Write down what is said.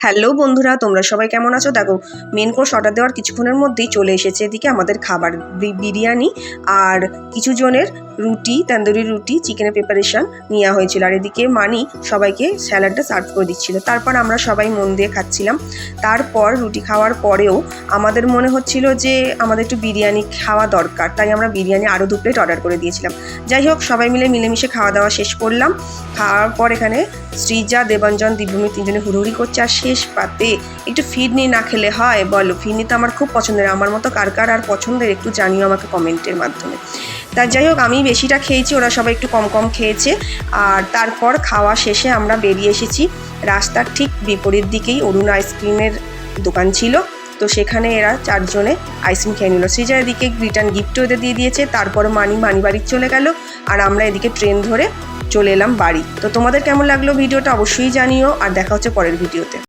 Hello বন্ধুরা, তোমরা সবাই কেমন আছো? দেখো, মেন কোর্স অর্ডার দেওয়ার কিছুক্ষণের মধ্যেই চলে এসেছে এদিকে আমাদের খাবার, বিরিয়ানি আর কিছু জনের রুটি, তন্দুরি রুটি, চিকেনের প্রিপারেশন নেওয়া হয়েছিল। আর এদিকে মানি সবাইকে স্যালাডটা সার্ভ করে দিচ্ছিল। তারপর আমরা সবাই মন দিয়ে খাচ্ছিলাম। তারপর রুটি খাওয়ার পরেও আমাদের মনে হচ্ছিল যে আমাদের একটু বিরিয়ানি খাওয়া দরকার, তাই আমরা বিরিয়ানি আরও 2 প্লেট অর্ডার করে দিয়েছিলাম। যাই হোক, সবাই মিলেমিশে খাওয়া দাওয়া শেষ করলাম। খাওয়ার পর এখানে শ্রীজা, দেবাঞ্জন, দিব্যমি 3জনে হুড়োহুড়ি করছে। আর শেষ পাতে একটু ফিরনি না খেলে হয় বলো? ফিরনি তো আমার খুব পছন্দের, আমার মতো কার কার আর পছন্দের একটু জানিও আমাকে কমেন্টের মাধ্যমে। তা যাই হোক, আমি বেশিটা খেয়েছি, ওরা সবাই একটু কম কম খেয়েছে। আর তারপর খাওয়া শেষে আমরা বেরিয়ে এসেছি। রাস্তার ঠিক বিপরীত দিকেই অরুণ আইসক্রিমের দোকান ছিল, তো সেখানে এরা 4 জনে আইসক্রিম খেয়ে নিল। শ্রীজা এদিকে রিটার্ন গিফটও ওদের দিয়ে দিয়েছে। তারপর মানি বাড়ি চলে গেল, আর আমরা এদিকে ট্রেন ধরে চলে এলাম বাড়ি। তো তোমাদের কেমন লাগলো ভিডিওটা অবশ্যই জানিও, আর দেখা হচ্ছে পরের ভিডিওতে।